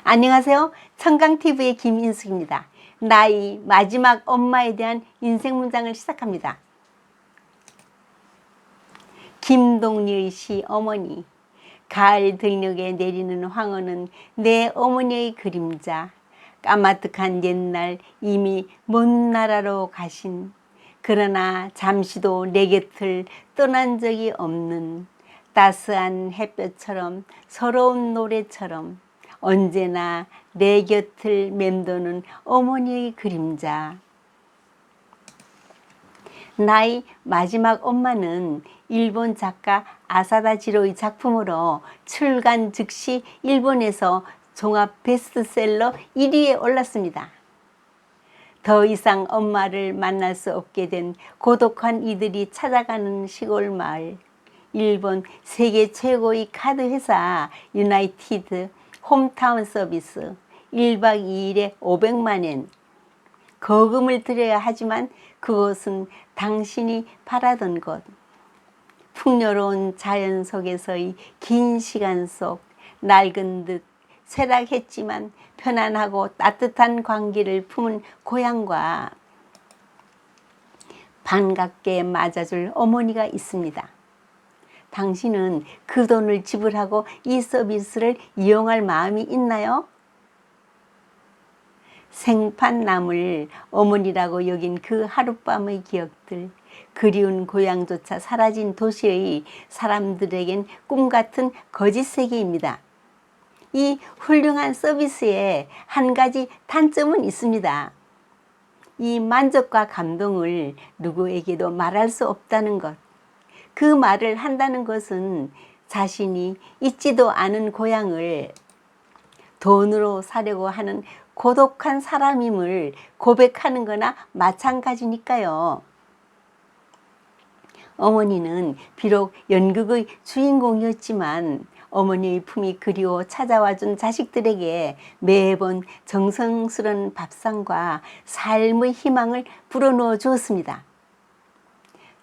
안녕하세요. 청강TV의 김인숙입니다. 나의 마지막 엄마에 대한 인생 문장을 시작합니다. 김동리의 시 어머니. 가을 들녘에 내리는 황혼은 내 어머니의 그림자. 까마득한 옛날 이미 먼 나라로 가신, 그러나 잠시도 내 곁을 떠난 적이 없는 따스한 햇볕처럼 서러운 노래처럼 언제나 내 곁을 맴도는 어머니의 그림자. 나의 마지막 엄마는 일본 작가 아사다 지로의 작품으로 출간 즉시 일본에서 종합 베스트셀러 1위에 올랐습니다. 더 이상 엄마를 만날 수 없게 된 고독한 이들이 찾아가는 시골 마을. 일본 세계 최고의 카드 회사 유나이티드 홈타운 서비스 1박 2일에 500만엔. 거금을 들여야 하지만 그곳은 당신이 바라던 곳. 풍요로운 자연 속에서의 긴 시간 속 낡은 듯 쇠락했지만 편안하고 따뜻한 관계를 품은 고향과 반갑게 맞아줄 어머니가 있습니다. 당신은 그 돈을 지불하고 이 서비스를 이용할 마음이 있나요? 생판남을 어머니라고 여긴 그 하룻밤의 기억들, 그리운 고향조차 사라진 도시의 사람들에겐 꿈같은 거짓 세계입니다. 이 훌륭한 서비스에 한 가지 단점은 있습니다. 이 만족과 감동을 누구에게도 말할 수 없다는 것. 그 말을 한다는 것은 자신이 있지도 않은 고향을 돈으로 사려고 하는 고독한 사람임을 고백하는 거나 마찬가지니까요. 어머니는 비록 연극의 주인공이었지만 어머니의 품이 그리워 찾아와준 자식들에게 매번 정성스러운 밥상과 삶의 희망을 불어넣어 주었습니다.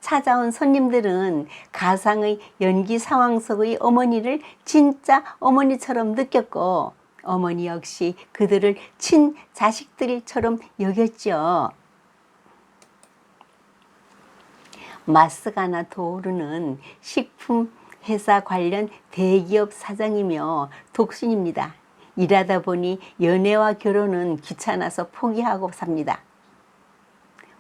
찾아온 손님들은 가상의 연기 상황 속의 어머니를 진짜 어머니처럼 느꼈고, 어머니 역시 그들을 친자식들처럼 여겼죠. 마스가나 도르는 식품 회사 관련 대기업 사장이며 독신입니다. 일하다 보니 연애와 결혼은 귀찮아서 포기하고 삽니다.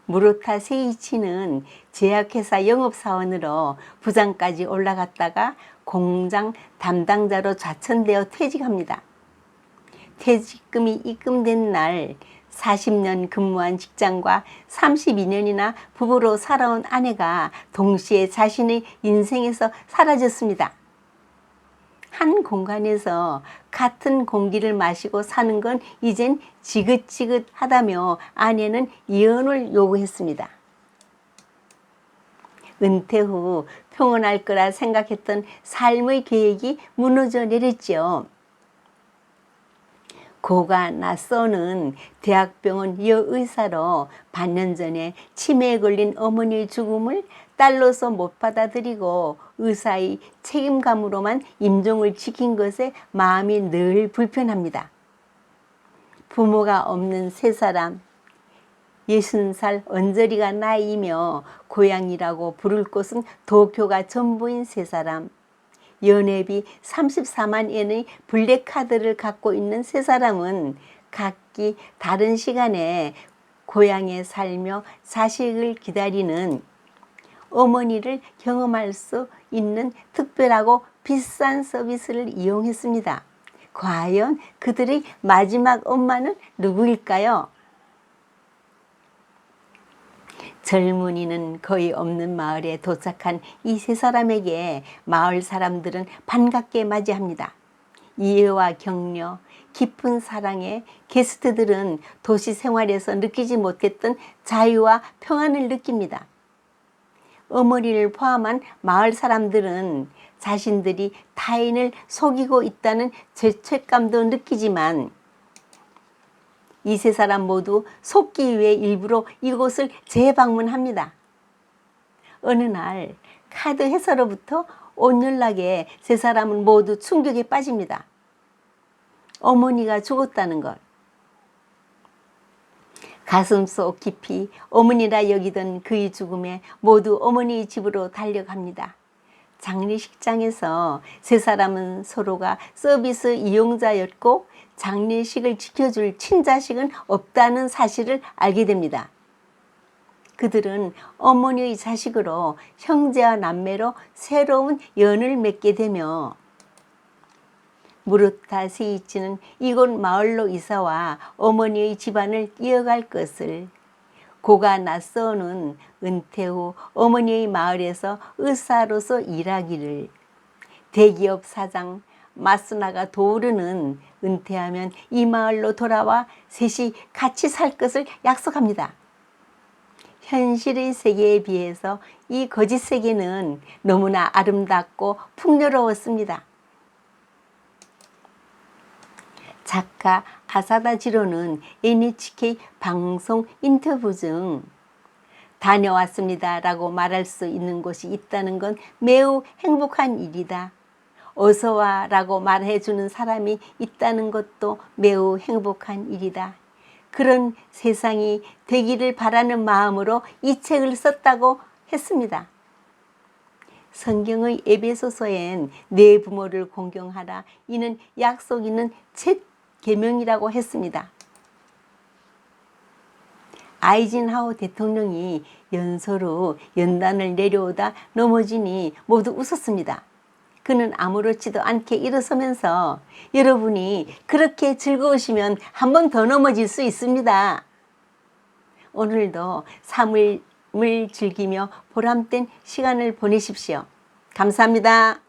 무로타 세이치는 제약회사 영업사원으로 부장까지 올라갔다가 공장 담당자로 좌천되어 퇴직합니다. 퇴직금이 입금된 날 40년 근무한 직장과 32년이나 부부로 살아온 아내가 동시에 자신의 인생에서 사라졌습니다. 한 공간에서 같은 공기를 마시고 사는 건 이젠 지긋지긋하다며 아내는 이혼을 요구했습니다. 은퇴 후 평온할 거라 생각했던 삶의 계획이 무너져 내렸죠. 고가 낯서는 대학병원 여의사로 반년 전에 치매에 걸린 어머니의 죽음을 딸로서 못 받아들이고 의사의 책임감으로만 임종을 지킨 것에 마음이 늘 불편합니다. 부모가 없는 세 사람, 60살 언저리가 나이이며 고향이라고 부를 곳은 도쿄가 전부인 세 사람, 연회비 34만 엔의 블랙카드를 갖고 있는 세 사람은 각기 다른 시간에 고향에 살며 자식을 기다리는 어머니를 경험할 수 있는 특별하고 비싼 서비스를 이용했습니다. 과연 그들의 마지막 엄마는 누구일까요? 젊은이는 거의 없는 마을에 도착한 이 세 사람에게 마을 사람들은 반갑게 맞이합니다. 이해와 격려, 깊은 사랑에 게스트들은 도시 생활에서 느끼지 못했던 자유와 평안을 느낍니다. 어머니를 포함한 마을 사람들은 자신들이 타인을 속이고 있다는 죄책감도 느끼지만 이 세 사람 모두 속기 위해 일부러 이곳을 재방문합니다. 어느 날 카드 회사로부터 온 연락에 세 사람은 모두 충격에 빠집니다. 어머니가 죽었다는 것. 가슴속 깊이 어머니라 여기던 그의 죽음에 모두 어머니 집으로 달려갑니다. 장례식장에서 세 사람은 서로가 서비스 이용자였고 장례식을 지켜줄 친자식은 없다는 사실을 알게 됩니다. 그들은 어머니의 자식으로 형제와 남매로 새로운 연을 맺게 되며 무르타 세이치는 이곳 마을로 이사와 어머니의 집안을 이어갈 것을, 고가 나서는 은퇴 후 어머니의 마을에서 의사로서 일하기를, 대기업 사장 마스나가 도우르는 은퇴하면 이 마을로 돌아와 셋이 같이 살 것을 약속합니다. 현실의 세계에 비해서 이 거짓 세계는 너무나 아름답고 풍요로웠습니다. 작가 아사다 지로는 NHK 방송 인터뷰 중 다녀왔습니다 라고 말할 수 있는 곳이 있다는 건 매우 행복한 일이다. 어서와 라고 말해주는 사람이 있다는 것도 매우 행복한 일이다. 그런 세상이 되기를 바라는 마음으로 이 책을 썼다고 했습니다. 성경의 에베소서엔 내 부모를 공경하라. 이는 약속 있는 첫 계명이라고 했습니다. 아이젠하워 대통령이 연설 후 연단을 내려오다 넘어지니 모두 웃었습니다. 그는 아무렇지도 않게 일어서면서 여러분이 그렇게 즐거우시면 한 번 더 넘어질 수 있습니다. 오늘도 삶을 즐기며 보람된 시간을 보내십시오. 감사합니다.